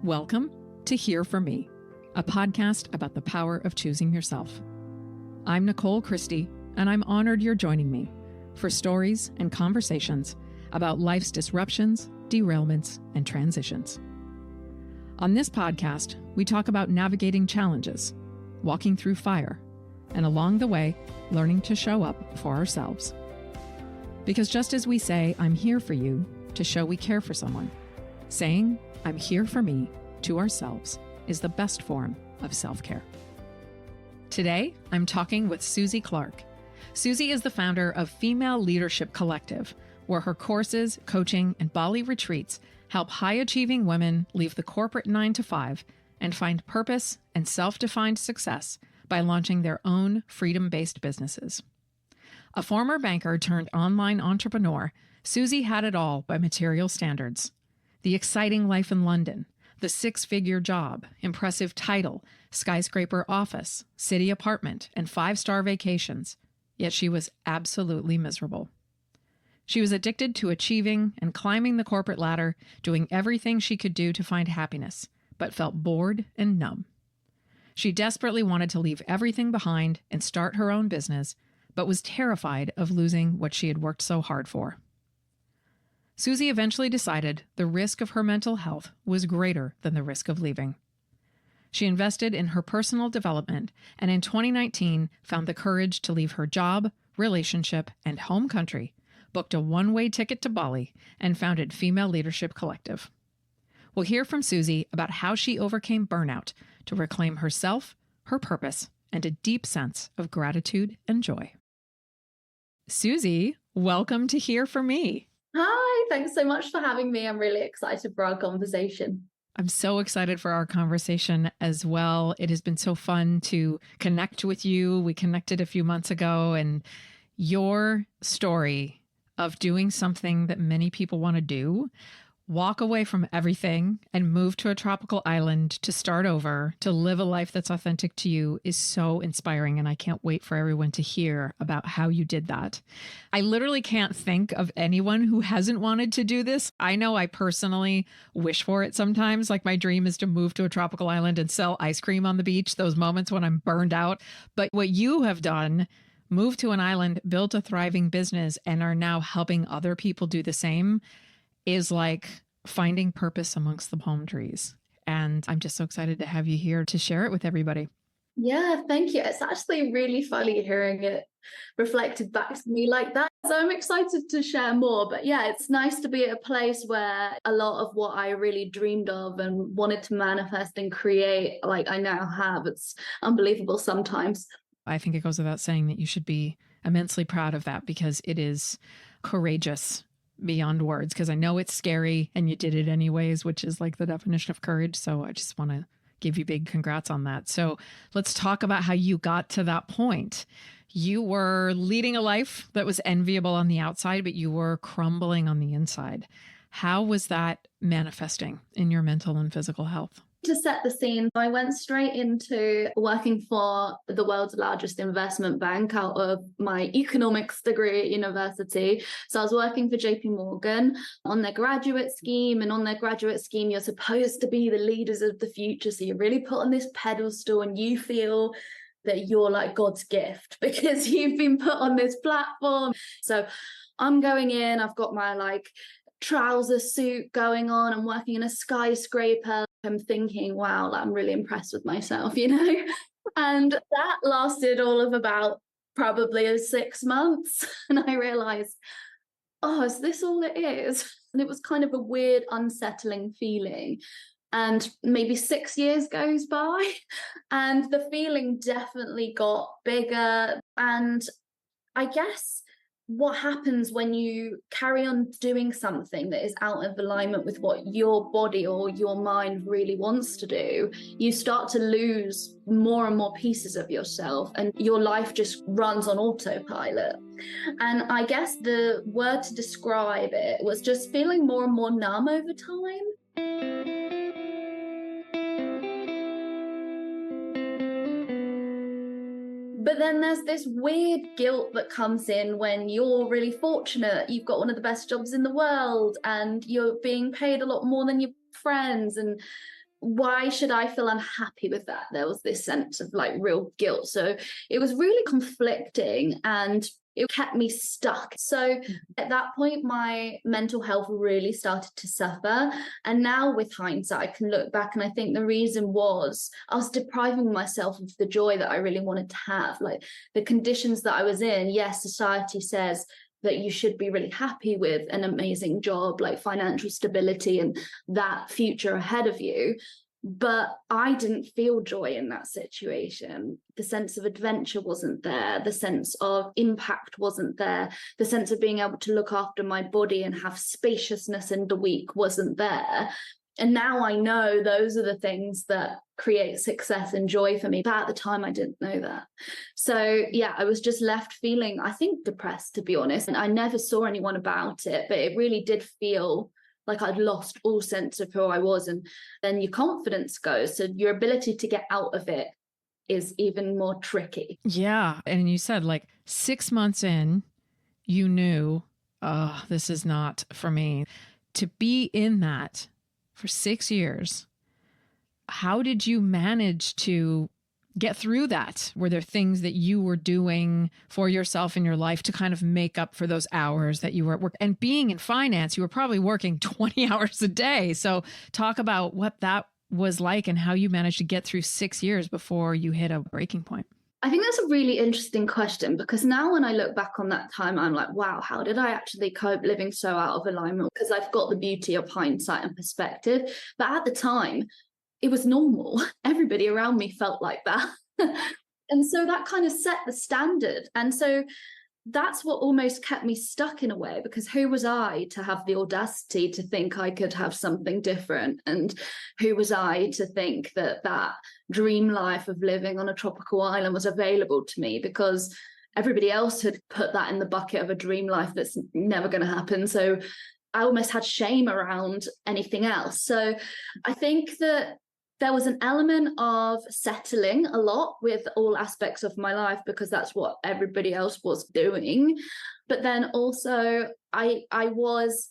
Welcome to Hear From Me, a podcast about the power of choosing yourself. I'm Nicole Christie, and I'm honored you're joining me for stories and conversations about life's disruptions, derailments, and transitions. On this podcast, we talk about navigating challenges, walking through fire, and along the way, learning to show up for ourselves. Because just as we say, I'm here for you, to show we care for someone, saying, I'm here for me, to ourselves, is the best form of self-care. Today, I'm talking with Suzie Clark. Suzie is the founder of Female Leadership Collective, where her courses, coaching, and Bali retreats help high-achieving women leave the corporate 9-to-5 and find purpose and self-defined success by launching their own freedom-based businesses. A former banker turned online entrepreneur, Suzie had it all by material standards. The exciting life in London, the six-figure job, impressive title, skyscraper office, city apartment, and 5-star vacations. Yet she was absolutely miserable. She was addicted to achieving and climbing the corporate ladder, doing everything she could do to find happiness, but felt bored and numb. She desperately wanted to leave everything behind and start her own business, but was terrified of losing what she had worked so hard for. Suzie eventually decided the risk of her mental health was greater than the risk of leaving. She invested in her personal development and in 2019 found the courage to leave her job, relationship, and home country, booked a one-way ticket to Bali, and founded Female Leadership Collective. We'll hear from Suzie about how she overcame burnout to reclaim herself, her purpose, and a deep sense of gratitude and joy. Suzie, welcome to Hear From Me. Hi, thanks so much for having me. I'm really excited for our conversation. I'm so excited for our conversation as well. It has been so fun to connect with you. We connected a few months ago, and your story of doing something that many people want to do, walk away from everything and move to a tropical island to start over, to live a life that's authentic to you, is so inspiring. And I can't wait for everyone to hear about how you did that. I literally can't think of anyone who hasn't wanted to do this. I know I personally wish for it sometimes. Like, my dream is to move to a tropical island and sell ice cream on the beach, those moments when I'm burned out. But what you have done, moved to an island, built a thriving business, and are now helping other people do the same, is like finding purpose amongst the palm trees. And I'm just so excited to have you here to share it with everybody. Yeah, thank you. It's actually really funny hearing it reflected back to me like that. So I'm excited to share more. But yeah, it's nice to be at a place where a lot of what I really dreamed of and wanted to manifest and create, like I now have. It's unbelievable sometimes. I think it goes without saying that you should be immensely proud of that, because it is courageous beyond words, because I know it's scary and you did it anyways, which is like the definition of courage. So I just want to give you big congrats on that. So let's talk about how you got to that point. You were leading a life that was enviable on the outside, but you were crumbling on the inside. How was that manifesting in your mental and physical health? To set the scene, I went straight into working for the world's largest investment bank out of my economics degree at university. So I was working for JP Morgan on their graduate scheme. And on their graduate scheme, you're supposed to be the leaders of the future. So you're really put on this pedestal and you feel that you're like God's gift because you've been put on this platform. So I'm going in, I've got my trouser suit going on. I'm working in a skyscraper. I'm thinking, wow, I'm really impressed with myself, And that lasted all of about probably 6 months. And I realized, oh, is this all it is? And it was kind of a weird, unsettling feeling. And maybe 6 years goes by and the feeling definitely got bigger. And I guess what happens when you carry on doing something that is out of alignment with what your body or your mind really wants to do, you start to lose more and more pieces of yourself and your life just runs on autopilot. And I guess the word to describe it was just feeling more and more numb over time. But then there's this weird guilt that comes in when you're really fortunate. You've got one of the best jobs in the world and you're being paid a lot more than your friends. And why should I feel unhappy with that? There was this sense of like real guilt. So it was really conflicting and it kept me stuck. So at that point, my mental health really started to suffer. And now with hindsight, I can look back and I think the reason was I was depriving myself of the joy that I really wanted to have. Like the conditions that I was in, yes, society says that you should be really happy with an amazing job, like financial stability and that future ahead of you. But I didn't feel joy in that situation. The sense of adventure wasn't there. The sense of impact wasn't there. The sense of being able to look after my body and have spaciousness in the week wasn't there. And now I know those are the things that create success and joy for me. But at the time, I didn't know that. So yeah, I was just left feeling, I think, depressed, to be honest. And I never saw anyone about it, but it really did feel like I'd lost all sense of who I was. And then your confidence goes. So your ability to get out of it is even more tricky. Yeah. And you said like 6 months in, you knew, oh, this is not for me. To be in that for 6 years, how did you manage to get through that? Were there things that you were doing for yourself in your life to kind of make up for those hours that you were at work? And being in finance, you were probably working 20 hours a day. So talk about what that was like and how you managed to get through 6 years before you hit a breaking point. I think that's a really interesting question, because now when I look back on that time, I'm like, wow, how did I actually cope living so out of alignment? Because I've got the beauty of hindsight and perspective. But at the time, it was normal. Everybody around me felt like that. And so that kind of set the standard. And so that's what almost kept me stuck in a way, because who was I to have the audacity to think I could have something different? And who was I to think that that dream life of living on a tropical island was available to me? Because everybody else had put that in the bucket of a dream life that's never going to happen. So I almost had shame around anything else. So I think that there was an element of settling a lot with all aspects of my life, because that's what everybody else was doing. But then also I was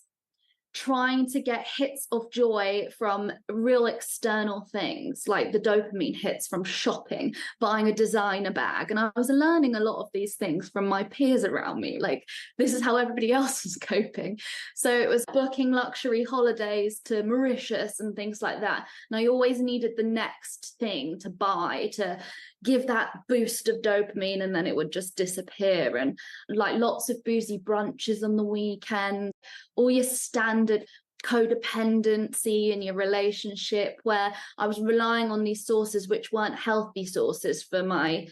trying to get hits of joy from real external things, like the dopamine hits from shopping, buying a designer bag. And I was learning a lot of these things from my peers around me. Like, this is how everybody else was coping. So it was booking luxury holidays to Mauritius and things like that. And I always needed the next thing to buy to give that boost of dopamine, and then it would just disappear. And like lots of boozy brunches on the weekend, all your standard codependency in your relationship, where I was relying on these sources which weren't healthy sources for my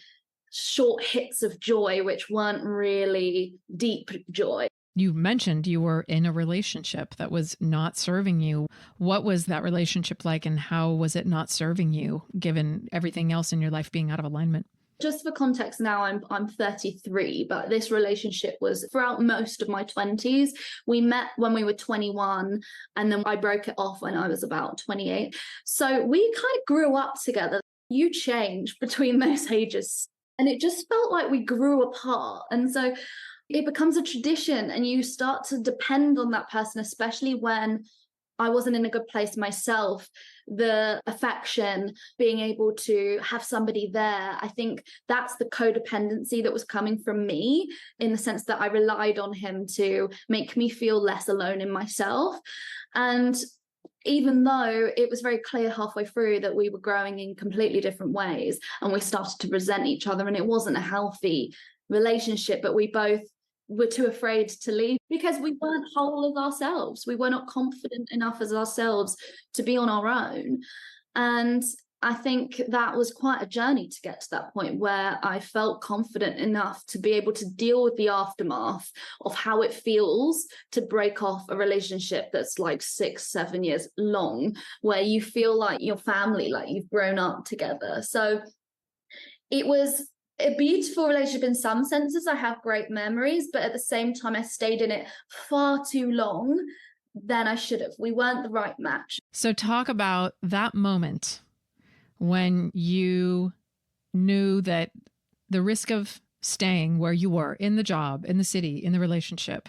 short hits of joy, which weren't really deep joy. You mentioned you were in a relationship that was not serving you. What was that relationship like, and how was it not serving you, given everything else in your life being out of alignment? Just for context, now I'm 33, but this relationship was throughout most of my 20s. We met when we were 21, and then I broke it off when I was about 28. So we kind of grew up together. You change between those ages, and it just felt like we grew apart. And so it becomes a tradition, and you start to depend on that person, especially when I wasn't in a good place myself. The affection, being able to have somebody there, I think that's the codependency that was coming from me, in the sense that I relied on him to make me feel less alone in myself. And even though it was very clear halfway through that we were growing in completely different ways, and we started to resent each other, and it wasn't a healthy relationship, but we both were too afraid to leave because we weren't whole as ourselves. We were not confident enough as ourselves to be on our own. And I think that was quite a journey to get to that point where I felt confident enough to be able to deal with the aftermath of how it feels to break off a relationship that's like 6-7 years long, where you feel like your family, like you've grown up together. So it was a beautiful relationship in some senses. I have great memories, but at the same time, I stayed in it far too long than I should have. We weren't the right match. So talk about that moment when you knew that the risk of staying where you were, in the job, in the city, in the relationship,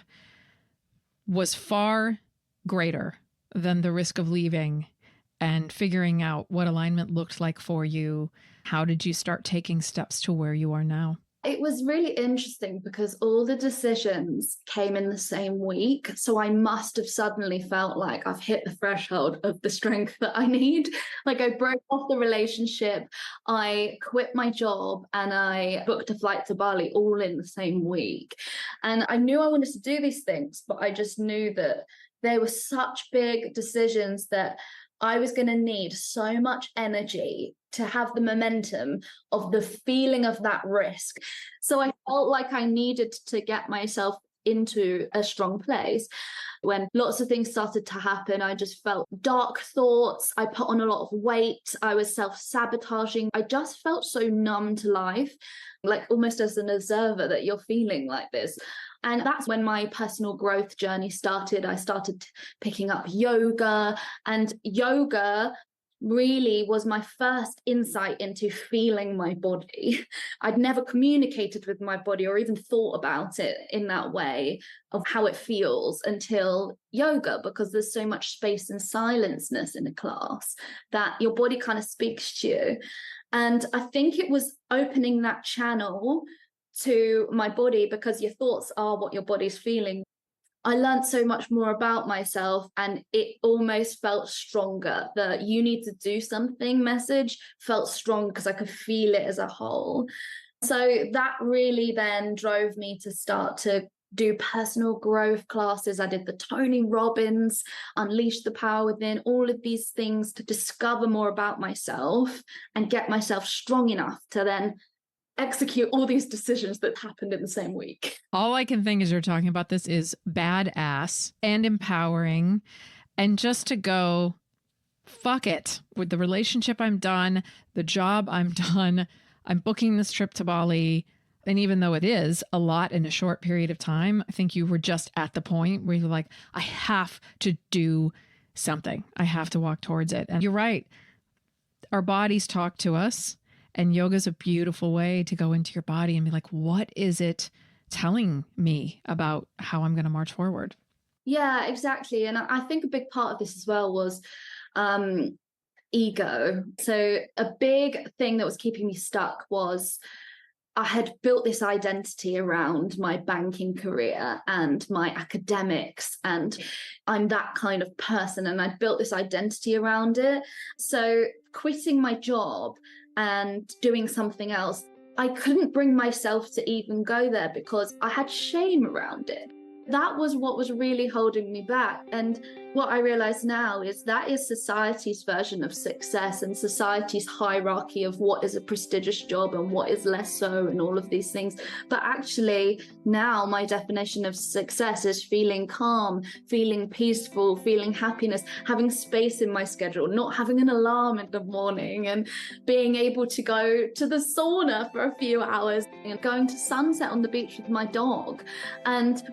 was far greater than the risk of leaving. and figuring out what alignment looked like for you. How did you start taking steps to where you are now? It was really interesting because all the decisions came in the same week. So I must have suddenly felt like I've hit the threshold of the strength that I need. Like I broke off the relationship, I quit my job, and I booked a flight to Bali all in the same week. And I knew I wanted to do these things, but I just knew that they were such big decisions that I was going to need so much energy to have the momentum of the feeling of that risk. So I felt like I needed to get myself into a strong place. When lots of things started to happen, I just felt dark thoughts. I put on a lot of weight. I was self-sabotaging. I just felt so numb to life, like almost as an observer that you're feeling like this. And that's when my personal growth journey started. I started picking up yoga, and yoga really was my first insight into feeling my body. I'd never communicated with my body or even thought about it in that way of how it feels until yoga, because there's so much space and silenceness in a class that your body kind of speaks to you. And I think it was opening that channel to my body, because your thoughts are what your body's feeling. I learned so much more about myself, and it almost felt stronger. The "you need to do something" message felt strong because I could feel it as a whole. So that really then drove me to start to do personal growth classes. I did the Tony Robbins, Unleash the Power Within, all of these things to discover more about myself and get myself strong enough to then execute all these decisions that happened in the same week. All I can think as you're talking about this is badass and empowering, and just to go, fuck it. With the relationship, I'm done. The job, I'm done. I'm booking this trip to Bali. And even though it is a lot in a short period of time, I think you were just at the point where you're like, I have to do something. I have to walk towards it. And you're right. Our bodies talk to us. And yoga is a beautiful way to go into your body and be like, what is it telling me about how I'm going to march forward? Yeah, exactly. And I think a big part of this as well was ego. So a big thing that was keeping me stuck was I had built this identity around my banking career and my academics, and I'm that kind of person, and I'd built this identity around it. So quitting my job and doing something else, I couldn't bring myself to even go there because I had shame around it. That was what was really holding me back. And what I realize now is that is society's version of success and society's hierarchy of what is a prestigious job and what is less so, and all of these things. But actually now my definition of success is feeling calm, feeling peaceful, feeling happiness, having space in my schedule, not having an alarm in the morning, and being able to go to the sauna for a few hours and going to sunset on the beach with my dog. And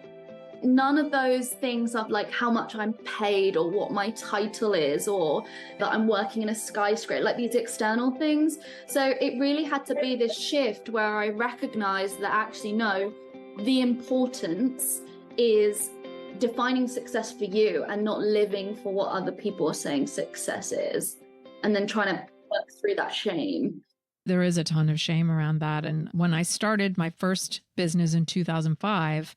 none of those things of like how much I'm paid or what my title is or that I'm working in a skyscraper, like these external things. So it really had to be this shift where I recognized that actually, no, the importance is defining success for you and not living for what other people are saying success is, and then trying to work through that shame. There is a ton of shame around that. And when I started my first business in 2005,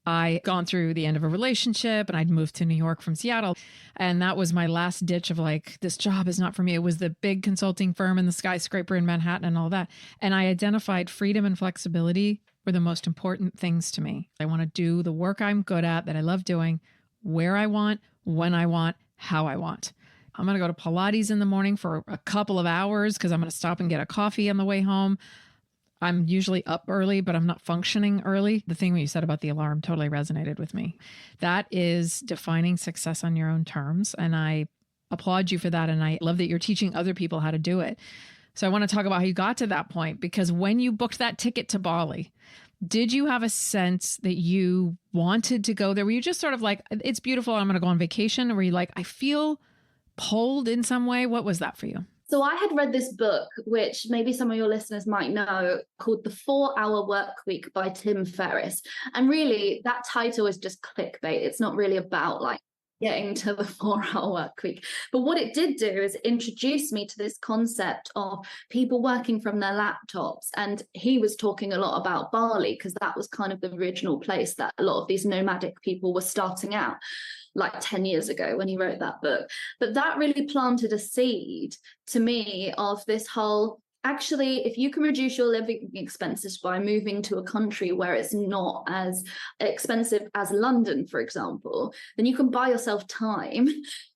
I gone through the end of a relationship and I'd moved to New York from Seattle. And that was my last ditch of like, this job is not for me. It was the big consulting firm and the skyscraper in Manhattan and all that. And I identified freedom and flexibility were the most important things to me. I want to do the work I'm good at, that I love doing, where I want, when I want, how I want. I'm going to go to Pilates in the morning for a couple of hours because I'm going to stop and get a coffee on the way home. I'm usually up early, but I'm not functioning early. The thing you said about the alarm totally resonated with me. That is defining success on your own terms. And I applaud you for that. And I love that you're teaching other people how to do it. So I want to talk about how you got to that point, because when you booked that ticket to Bali, did you have a sense that you wanted to go there? Were you just sort of like, it's beautiful, I'm going to go on vacation? Or were you like, I feel pulled in some way? What was that for you? So I had read this book, which maybe some of your listeners might know, called The 4-Hour Workweek by Tim Ferriss. And really that title is just clickbait. It's not really about like getting to the 4-hour work week. But what it did do is introduce me to this concept of people working from their laptops. And he was talking a lot about Bali, because that was kind of the original place that a lot of these nomadic people were starting out, like 10 years ago when he wrote that book. But that really planted a seed to me of this whole, actually, if you can reduce your living expenses by moving to a country where it's not as expensive as London, for example, then you can buy yourself time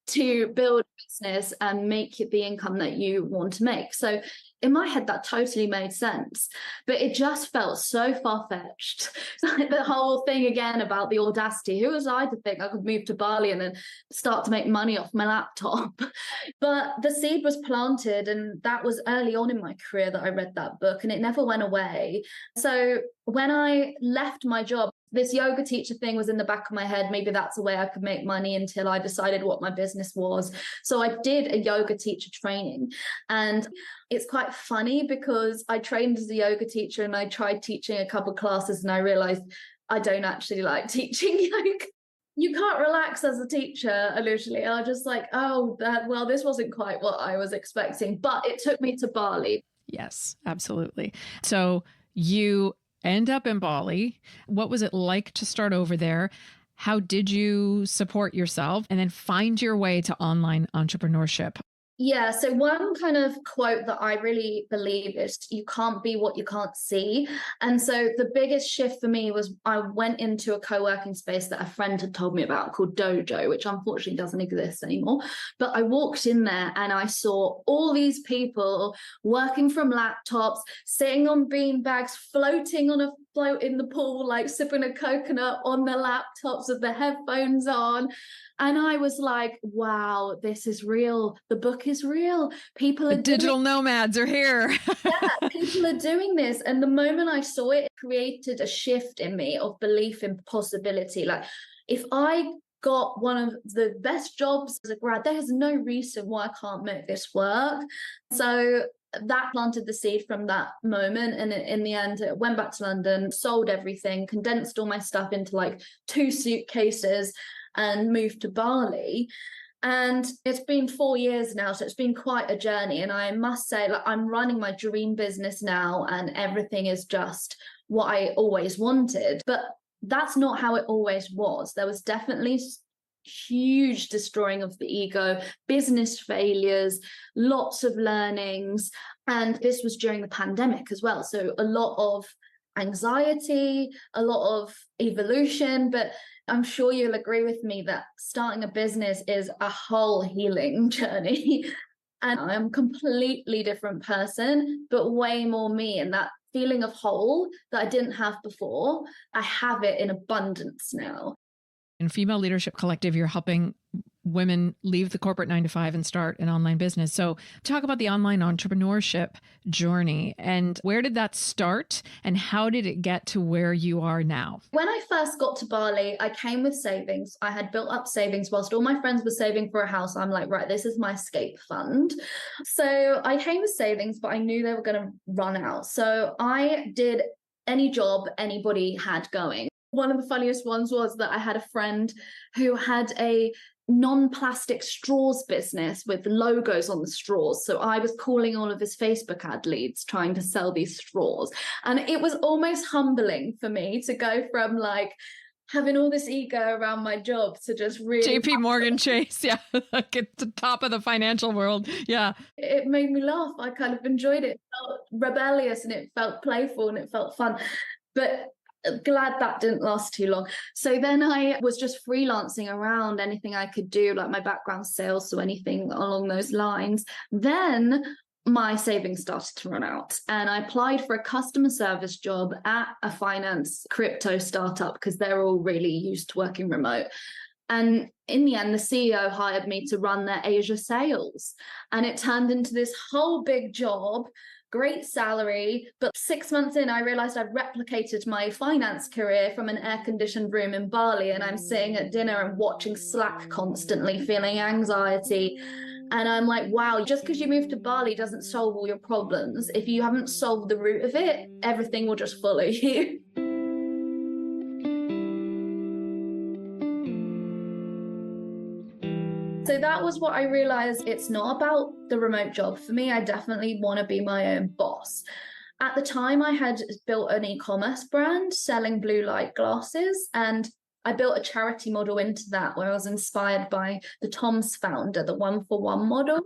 to build a business and make the income that you want to make. So in my head, that totally made sense, but it just felt so far-fetched. Like the whole thing again about the audacity. Who was I to think I could move to Bali and then start to make money off my laptop? But the seed was planted, and that was early on in my career that I read that book, and it never went away. So when I left my job, this yoga teacher thing was in the back of my head. Maybe that's a way I could make money, until I decided what my business was. So I did a yoga teacher training, and it's quite funny because I trained as a yoga teacher and I tried teaching a couple of classes and I realized I don't actually like teaching yoga. You can't relax as a teacher initially. I was just like, well, this wasn't quite what I was expecting, but it took me to Bali. Yes, absolutely. So you end up in Bali. What was it like to start over there? How did you support yourself and then find your way to online entrepreneurship? Yeah, so one kind of quote that I really believe is, you can't be what you can't see. And so the biggest shift for me was I went into a co-working space that a friend had told me about called Dojo, which unfortunately doesn't exist anymore. But I walked in there and I saw all these people working from laptops, sitting on bean bags, floating on a float in the pool, like sipping a coconut on their laptops with the headphones on. And I was like, wow, this is real. The book is real. People are digital nomads are here. Yeah, people are doing this. And the moment I saw it, it created a shift in me of belief in possibility. Like, if I got one of the best jobs as a grad, there is no reason why I can't make this work. So that planted the seed from that moment. And in the end, I went back to London, sold everything, condensed all my stuff into like 2 suitcases, and moved to Bali. And it's been 4 years now, so it's been quite a journey. And I must say, like, I'm running my dream business now, and everything is just what I always wanted. But that's not how it always was. There was definitely huge destroying of the ego, business failures, lots of learnings. And this was during the pandemic as well. So a lot of anxiety, a lot of evolution, but I'm sure you'll agree with me that starting a business is a whole healing journey. And I'm a completely different person, but way more me. And that feeling of whole that I didn't have before, I have it in abundance now. In Female Leadership Collective, you're helping women leave the corporate 9-to-5 and start an online business. So talk about the online entrepreneurship journey, and where did that start and how did it get to where you are now? When I first got to Bali, I came with savings. I had built up savings whilst all my friends were saving for a house. I'm like, right, this is my escape fund. So I came with savings, but I knew they were going to run out. So I did any job anybody had going. One of the funniest ones was that I had a friend who had a non-plastic straws business with logos on the straws. So I was calling all of his Facebook ad leads trying to sell these straws. And it was almost humbling for me to go from like having all this ego around my job to just really JP Morgan Chase, yeah, like at the top of the financial world. Yeah. It made me laugh. I kind of enjoyed it. It felt rebellious and it felt playful and it felt fun. But glad that didn't last too long. So then I was just freelancing around anything I could do, like my background sales, so anything along those lines. Then my savings started to run out and I applied for a customer service job at a finance crypto startup because they're all really used to working remote. And in the end, the CEO hired me to run their Asia sales. And it turned into this whole big job, great salary. But 6 months in, I realized I'd replicated my finance career from an air-conditioned room in Bali. And I'm sitting at dinner and watching Slack constantly, feeling anxiety. And I'm like, wow, just because you moved to Bali doesn't solve all your problems. If you haven't solved the root of it, everything will just follow you. So that was what I realized. It's not about the remote job. For me, I definitely want to be my own boss. At the time, I had built an e-commerce brand selling blue light glasses, and I built a charity model into that where I was inspired by the Tom's founder, the 1-for-1 model.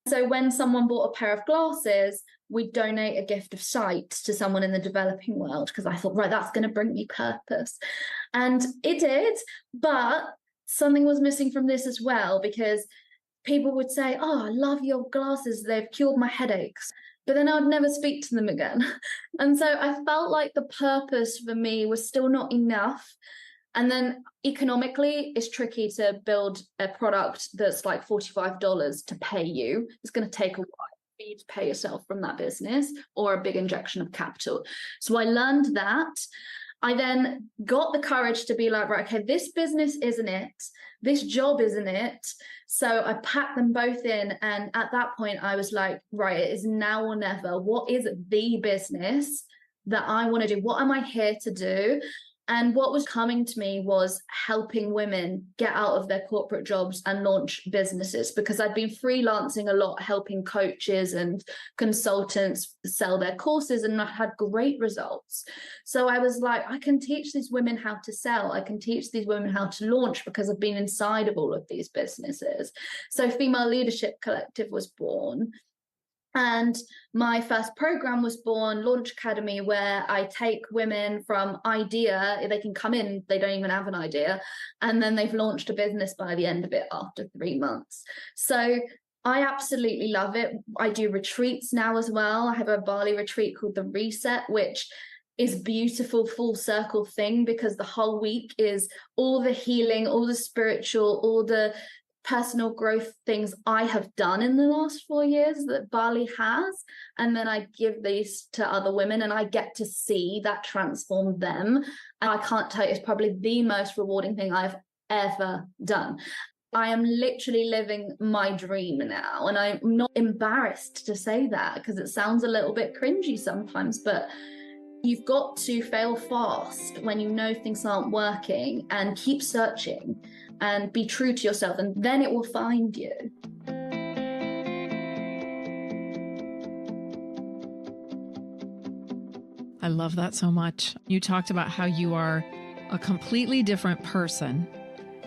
So when someone bought a pair of glasses, we'd donate a gift of sight to someone in the developing world, because I thought, right, that's going to bring me purpose. And it did, but something was missing from this as well, because people would say, oh, I love your glasses, they've cured my headaches. But then I'd never speak to them again. And so I felt like the purpose for me was still not enough. And then economically, it's tricky to build a product that's like $45 to pay you. It's going to take a while for you to pay yourself from that business, or a big injection of capital. So I learned that. I then got the courage to be like, right, okay, this business isn't it. This job isn't it. So I packed them both in. And at that point, I was like, right, it is now or never. What is the business that I want to do? What am I here to do? And what was coming to me was helping women get out of their corporate jobs and launch businesses, because I'd been freelancing a lot, helping coaches and consultants sell their courses, and I had great results. So I was like, I can teach these women how to sell. I can teach these women how to launch, because I've been inside of all of these businesses. So Female Leadership Collective was born. And my first program was born, Launch Academy, where I take women from idea, they can come in, they don't even have an idea, and then they've launched a business by the end of it after 3 months. So I absolutely love it. I do retreats now as well. I have a Bali retreat called The Reset, which is beautiful full circle thing, because the whole week is all the healing, all the spiritual, all the personal growth things I have done in the last 4 years that Bali has. And then I give these to other women, and I get to see that transform them. And I can't tell you, it's probably the most rewarding thing I've ever done. I am literally living my dream now. And I'm not embarrassed to say that, because it sounds a little bit cringy sometimes, but you've got to fail fast when you know things aren't working, and keep searching and be true to yourself, and then it will find you. I love that so much. You talked about how you are a completely different person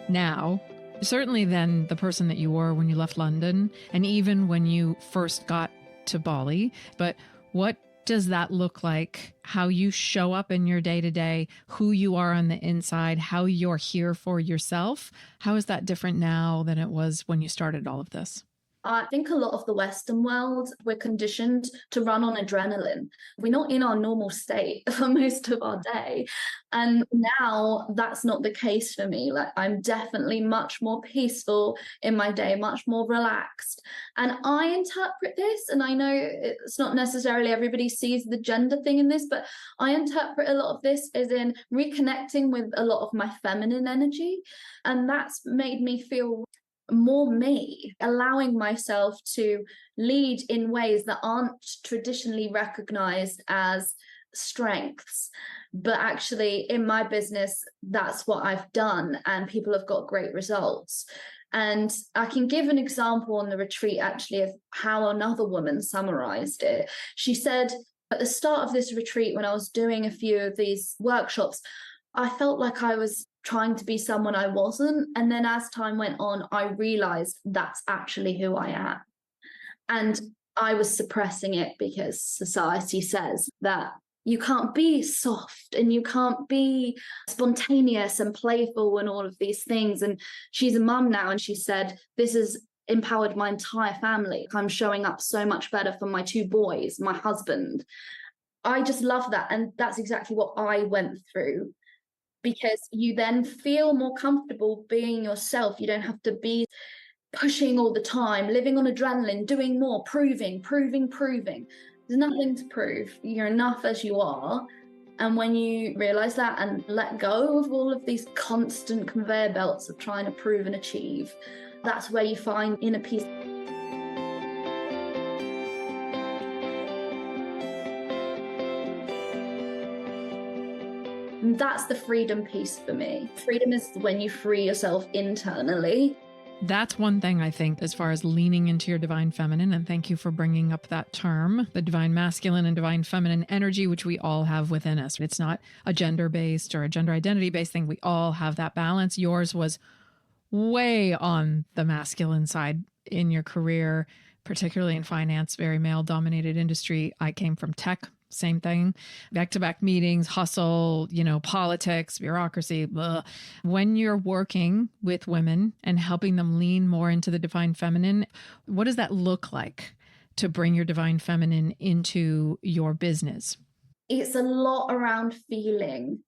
now, certainly than the person that you were when you left London, and even when you first got to Bali. But what does that look like? How you show up in your day-to-day, who you are on the inside, how you're here for yourself? How is that different now than it was when you started all of this? I think a lot of the Western world, we're conditioned to run on adrenaline. We're not in our normal state for most of our day. And now that's not the case for me. Like, I'm definitely much more peaceful in my day, much more relaxed. And I interpret this, and I know it's not necessarily everybody sees the gender thing in this, but I interpret a lot of this as in reconnecting with a lot of my feminine energy. And that's made me feel more me, allowing myself to lead in ways that aren't traditionally recognized as strengths. But actually, in my business, that's what I've done, and people have got great results. And I can give an example on the retreat, actually, of how another woman summarized it. She said, at the start of this retreat, when I was doing a few of these workshops, I felt like I was trying to be someone I wasn't. And then as time went on, I realized that's actually who I am. And I was suppressing it because society says that you can't be soft and you can't be spontaneous and playful and all of these things. And she's a mum now, and she said, this has empowered my entire family. I'm showing up so much better for my 2 boys, my husband. I just love that. And that's exactly what I went through, because you then feel more comfortable being yourself. You don't have to be pushing all the time, living on adrenaline, doing more, proving. There's nothing to prove. You're enough as you are. And when you realize that and let go of all of these constant conveyor belts of trying to prove and achieve, that's where you find inner peace. And that's the freedom piece for me. Freedom is when you free yourself internally. That's one thing I think as far as leaning into your divine feminine. And thank you for bringing up that term, the divine masculine and divine feminine energy, which we all have within us. It's not a gender-based or a gender identity-based thing. We all have that balance. Yours was way on the masculine side in your career, particularly in finance, very male-dominated industry. I came from tech. Same thing, back-to-back meetings, hustle, politics, bureaucracy, blah. When you're working with women and helping them lean more into the divine feminine, what does that look like to bring your divine feminine into your business? It's a lot around feeling.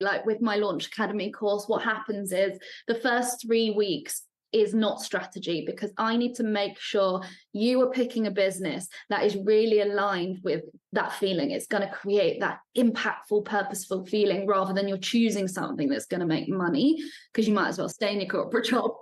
Like with my Launch Academy course, what happens is the first 3 weeks is not strategy, because I need to make sure you are picking a business that is really aligned with that feeling. It's going to create that impactful, purposeful feeling, rather than you're choosing something that's going to make money, because you might as well stay in your corporate job.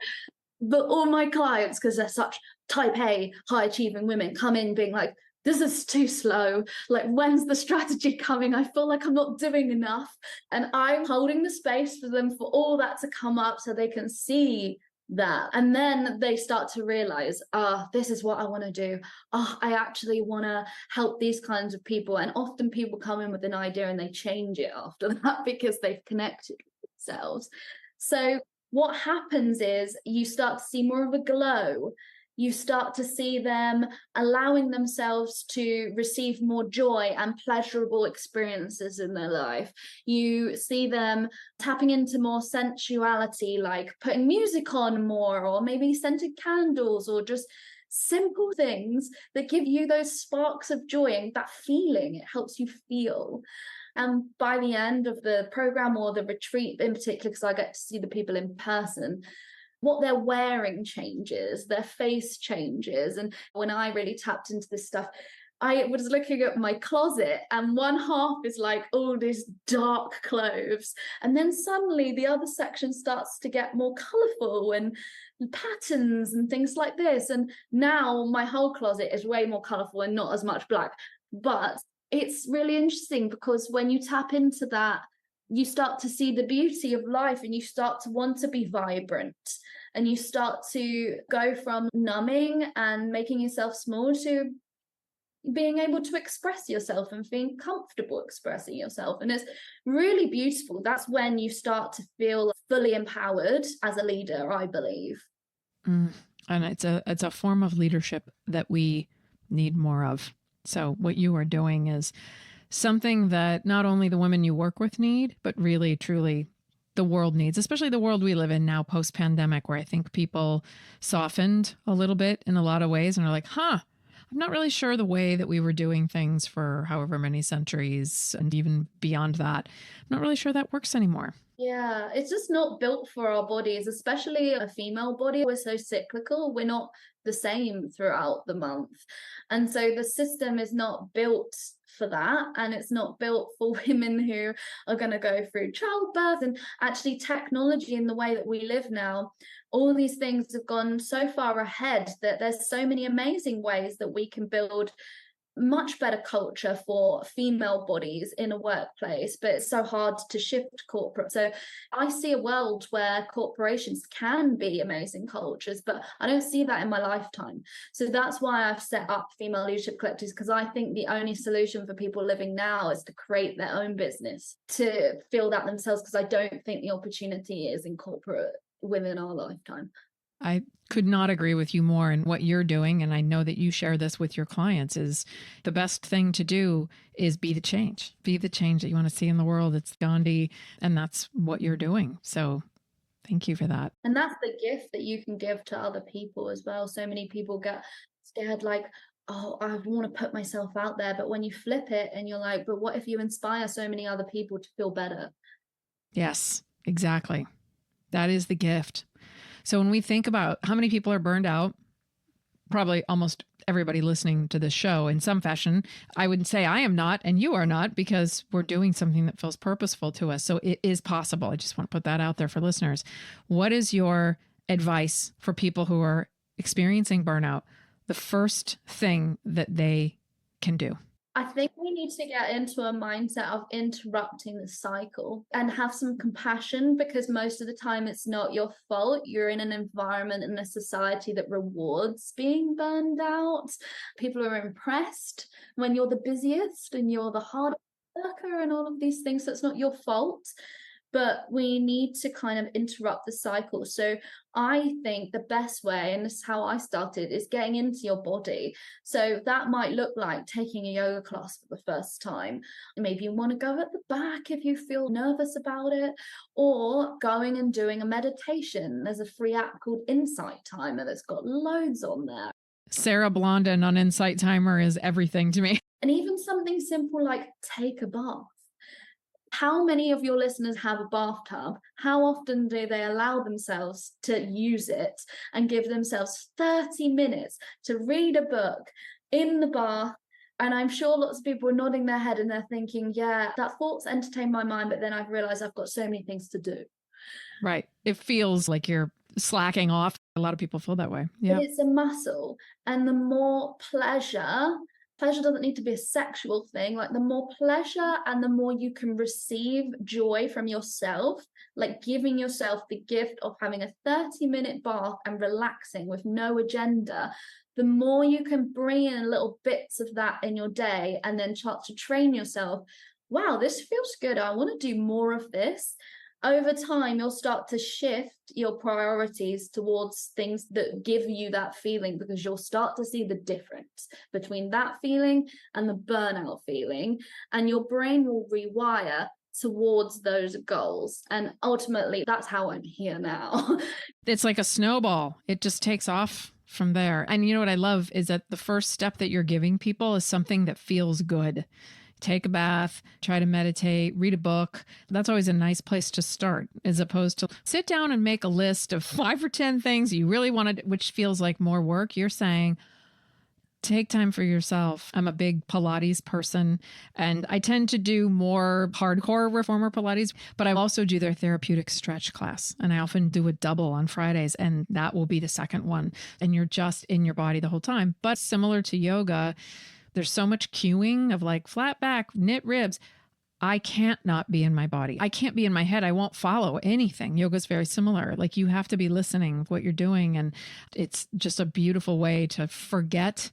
But all my clients, because they're such type A, high achieving women, come in being like, this is too slow. Like, when's the strategy coming? I feel like I'm not doing enough. And I'm holding the space for them for all that to come up so they can see that. And then they start to realize, this is what I want to do. I actually want to help these kinds of people. And often people come in with an idea and they change it after that because they've connected with themselves. So what happens is you start to see more of a glow. You start to see them allowing themselves to receive more joy and pleasurable experiences in their life. You see them tapping into more sensuality, like putting music on more, or maybe scented candles, or just simple things that give you those sparks of joy and that feeling. It helps you feel. And by the end of the program, or the retreat in particular, because I get to see the people in person, what they're wearing changes, their face changes. And when I really tapped into this stuff, I was looking at my closet, and one half is like all these dark clothes. And then suddenly the other section starts to get more colorful and patterns and things like this. And now my whole closet is way more colorful and not as much black. But it's really interesting, because when you tap into that, you start to see the beauty of life, and you start to want to be vibrant, and you start to go from numbing and making yourself small to being able to express yourself and feeling comfortable expressing yourself. And it's really beautiful. That's when you start to feel fully empowered as a leader, I believe. And it's a form of leadership that we need more of. So what you are doing is something that not only the women you work with need, but really, truly the world needs, especially the world we live in now post-pandemic, where I think people softened a little bit in a lot of ways and are like, I'm not really sure the way that we were doing things for however many centuries and even beyond that. I'm not really sure that works anymore. Yeah, it's just not built for our bodies, especially a female body. We're so cyclical. We're not the same throughout the month. And so the system is not built for that. And it's not built for women who are going to go through childbirth. And actually technology in the way that we live now, all these things have gone so far ahead that there's so many amazing ways that we can build much better culture for female bodies in a workplace, but it's so hard to shift corporate. So I see a world where corporations can be amazing cultures, but I don't see that in my lifetime. So that's why I've set up female leadership collectives, because I think the only solution for people living now is to create their own business, to feel that themselves, because I don't think the opportunity is in corporate within our lifetime. I could not agree with you more. And what you're doing, and I know that you share this with your clients, is the best thing to do is be the change. Be the change that you want to see in the world. It's Gandhi, and that's what you're doing. So thank you for that. And that's the gift that you can give to other people as well. So many people get scared, like, oh, I want to put myself out there. But when you flip it and you're like, but what if you inspire so many other people to feel better? Yes, exactly. That is the gift. So when we think about how many people are burned out, probably almost everybody listening to this show in some fashion, I would say I am not, and you are not, because we're doing something that feels purposeful to us. So it is possible. I just want to put that out there for listeners. What is your advice for people who are experiencing burnout? The first thing that they can do? I think we need to get into a mindset of interrupting the cycle and have some compassion, because most of the time it's not your fault. You're in an environment and a society that rewards being burned out. People are impressed when you're the busiest and you're the hard worker and all of these things. So it's not your fault. But we need to kind of interrupt the cycle. So I think the best way, and this is how I started, is getting into your body. So that might look like taking a yoga class for the first time. Maybe you want to go at the back if you feel nervous about it, or going and doing a meditation. There's a free app called Insight Timer that's got loads on there. Sarah Blondin on Insight Timer is everything to me. And even something simple like take a bath. How many of your listeners have a bathtub? How often do they allow themselves to use it and give themselves 30 minutes to read a book in the bath? And I'm sure lots of people are nodding their head and they're thinking, yeah, that thought's entertained my mind, but then I've realized I've got so many things to do. Right. It feels like you're slacking off. A lot of people feel that way. Yeah. It's a muscle. And the more pleasure doesn't need to be a sexual thing. Like the more pleasure and the more you can receive joy from yourself, like giving yourself the gift of having a 30-minute bath and relaxing with no agenda, the more you can bring in little bits of that in your day and then start to train yourself. Wow, this feels good. I want to do more of this. Over time, you'll start to shift your priorities towards things that give you that feeling, because you'll start to see the difference between that feeling and the burnout feeling, and your brain will rewire towards those goals. And ultimately, that's how I'm here now. It's like a snowball. It just takes off from there. And you know what I love is that the first step that you're giving people is something that feels good. Take a bath, try to meditate, read a book. That's always a nice place to start, as opposed to sit down and make a list of 5 or 10 things you really wanted, which feels like more work. You're saying, take time for yourself. I'm a big Pilates person, and I tend to do more hardcore reformer Pilates, but I also do their therapeutic stretch class. And I often do a double on Fridays, and that will be the second one. And you're just in your body the whole time. But similar to yoga, there's so much cueing of like flat back, knit ribs. I can't not be in my body. I can't be in my head. I won't follow anything. Yoga is very similar. Like you have to be listening to what you're doing. And it's just a beautiful way to forget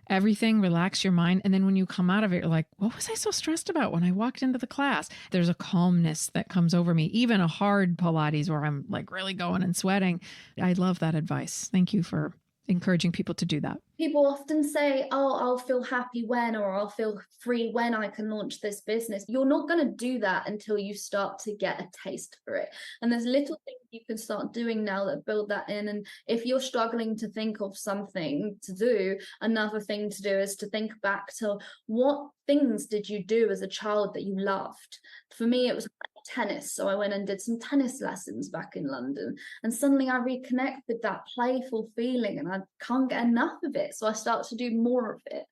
everything, relax your mind. And then when you come out of it, you're like, what was I so stressed about when I walked into the class? There's a calmness that comes over me, even a hard Pilates where I'm like really going and sweating. I love that advice. Thank you for encouraging people to do that. People often say, oh, I'll feel happy when, or I'll feel free when I can launch this business. You're not going to do that until you start to get a taste for it. And there's little things you can start doing now that build that in. And if you're struggling to think of something to do, another thing to do is to think back to what things did you do as a child that you loved? For me, it was tennis. So I went and did some tennis lessons back in London, and suddenly I reconnect with that playful feeling and I can't get enough of it. So I start to do more of it.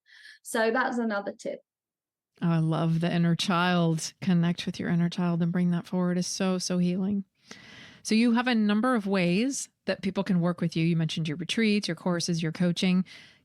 So that's another tip. Oh, I love the inner child. Connect with your inner child and bring that forward is so, so healing. So you have a number of ways that people can work with you. You mentioned your retreats, your courses, your coaching.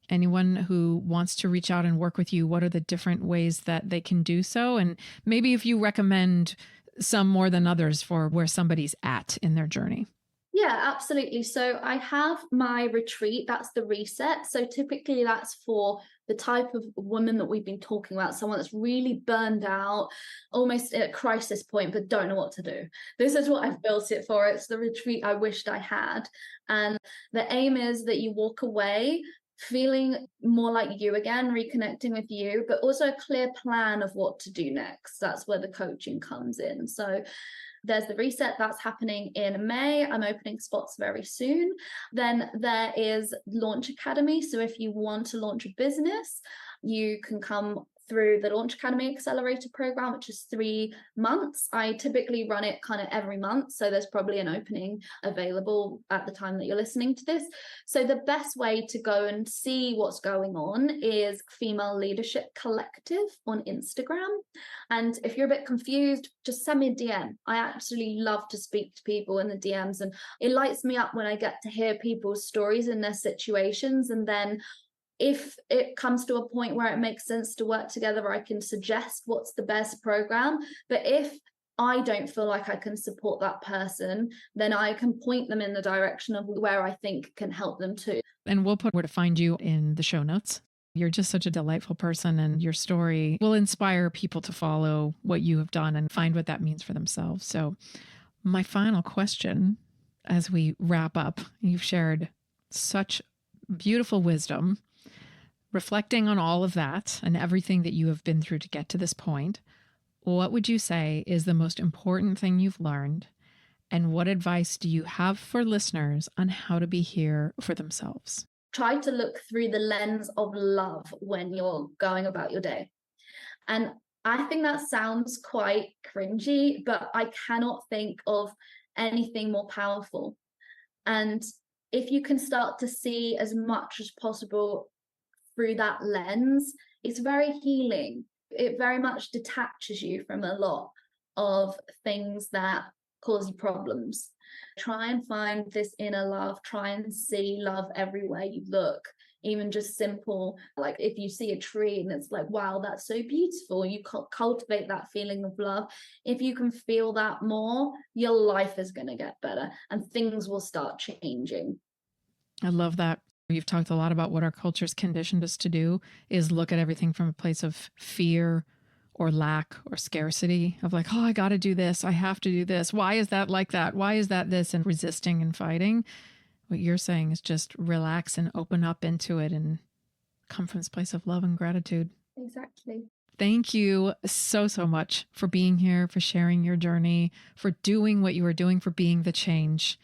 Anyone who wants to reach out and work with you, what are the different ways that they can do so? And maybe if you recommend some more than others for where somebody's at in their journey. Yeah, absolutely. So I have my retreat, that's the reset. So typically that's for the type of woman that we've been talking about, someone that's really burned out, almost at a crisis point, but don't know what to do. This is what I've built it for. It's the retreat I wished I had. And the aim is that you walk away feeling more like you again, reconnecting with you, but also a clear plan of what to do next. That's where the coaching comes in. So there's the reset that's happening in May. I'm opening spots very soon. Then there is Launch Academy. So if you want to launch a business, you can come through the Launch Academy Accelerator program, which is 3 months. I typically run it kind of every month. So there's probably an opening available at the time that you're listening to this. So the best way to go and see what's going on is Female Leadership Collective on Instagram. And if you're a bit confused, just send me a DM. I absolutely love to speak to people in the DMs, and it lights me up when I get to hear people's stories and their situations. And then If it comes to a point where it makes sense to work together, I can suggest what's the best program. But if I don't feel like I can support that person, then I can point them in the direction of where I think can help them too. And we'll put where to find you in the show notes. You're just such a delightful person, and your story will inspire people to follow what you have done and find what that means for themselves. So my final question, as we wrap up, you've shared such beautiful wisdom, reflecting on all of that and everything that you have been through to get to this point. What would you say is the most important thing you've learned? And what advice do you have for listeners on how to be here for themselves? Try to look through the lens of love when you're going about your day. And I think that sounds quite cringy, but I cannot think of anything more powerful. And if you can start to see as much as possible through that lens, it's very healing. It very much detaches you from a lot of things that cause you problems. Try and find this inner love. Try and see love everywhere you look. Even just simple, like if you see a tree and it's like, wow, that's so beautiful, you cultivate that feeling of love. If you can feel that more, your life is going to get better and things will start changing. I love that. You've talked a lot about what our culture's conditioned us to do is look at everything from a place of fear or lack or scarcity of like, oh, I got to do this. I have to do this. Why is that like that? Why is that this? And resisting and fighting. What you're saying is just relax and open up into it and come from this place of love and gratitude. Exactly. Thank you so, so much for being here, for sharing your journey, for doing what you are doing, for being the change.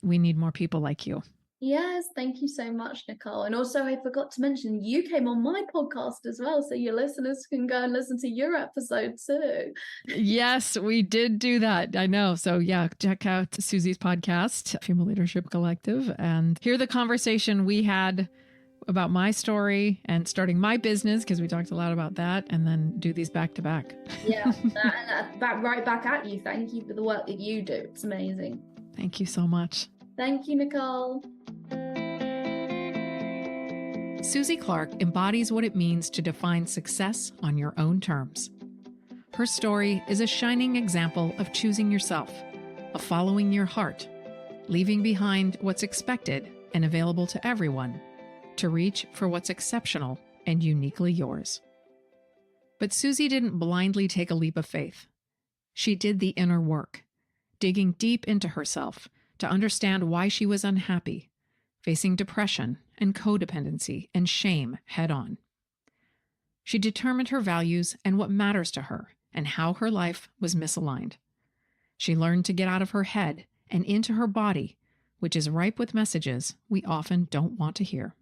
We need more people like you. Yes, thank you so much, Nicole. And also, I forgot to mention, you came on my podcast as well, so your listeners can go and listen to your episode too. Yes, we did do that. I know. So yeah, check out Suzie's podcast, Female Leadership Collective, and hear the conversation we had about my story and starting my business, because we talked a lot about that, and then do these back to back. Yeah, and right back at you. Thank you for the work that you do. It's amazing. Thank you so much. Thank you, Nicole. Suzie Clark embodies what it means to define success on your own terms. Her story is a shining example of choosing yourself, of following your heart, leaving behind what's expected and available to everyone, to reach for what's exceptional and uniquely yours. But Suzie didn't blindly take a leap of faith. She did the inner work, digging deep into herself to understand why she was unhappy, facing depression and codependency and shame head on. She determined her values and what matters to her and how her life was misaligned. She learned to get out of her head and into her body, which is ripe with messages we often don't want to hear.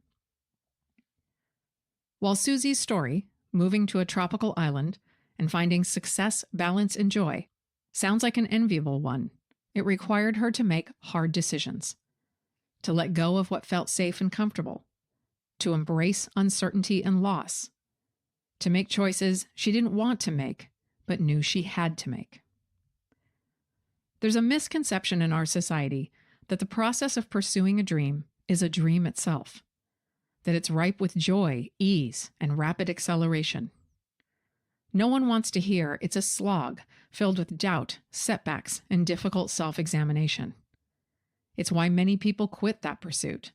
While Suzie's story, moving to a tropical island and finding success, balance, and joy, sounds like an enviable one, it required her to make hard decisions, to let go of what felt safe and comfortable, to embrace uncertainty and loss, to make choices she didn't want to make, but knew she had to make. There's a misconception in our society that the process of pursuing a dream is a dream itself, that it's ripe with joy, ease, and rapid acceleration. No one wants to hear it's a slog filled with doubt, setbacks, and difficult self-examination. It's why many people quit that pursuit.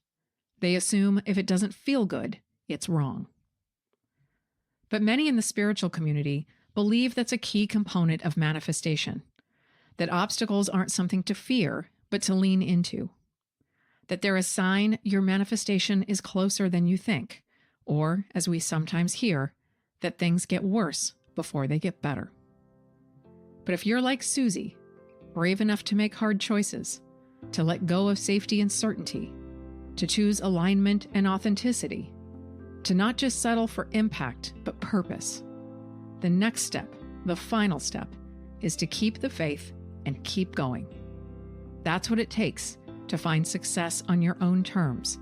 They assume if it doesn't feel good, it's wrong. But many in the spiritual community believe that's a key component of manifestation, that obstacles aren't something to fear, but to lean into, that they're a sign your manifestation is closer than you think, or, as we sometimes hear, that things get worse before they get better. But if you're like Suzie, brave enough to make hard choices, to let go of safety and certainty, to choose alignment and authenticity, to not just settle for impact, but purpose, the next step, the final step, is to keep the faith and keep going. That's what it takes to find success on your own terms,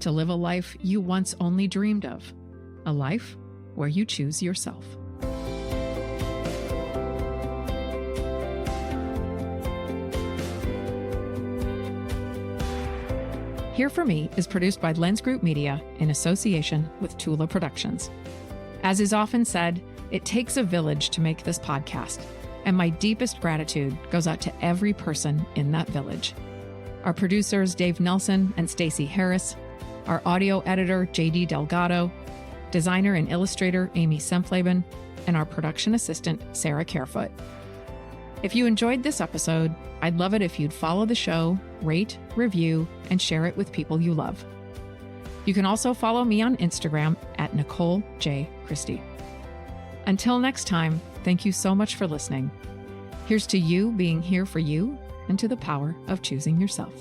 to live a life you once only dreamed of, a life where you choose yourself. Here For Me is produced by Lens Group Media in association with Tula Productions. As is often said, it takes a village to make this podcast, and my deepest gratitude goes out to every person in that village. Our producers, Dave Nelson and Stacey Harris, our audio editor, JD Delgado, designer and illustrator, Amy Semfleben, and our production assistant, Sarah Carefoot. If you enjoyed this episode, I'd love it if you'd follow the show, rate, review, and share it with people you love. You can also follow me on Instagram at Nicole J. Christie. Until next time, thank you so much for listening. Here's to you being here for you and to the power of choosing yourself.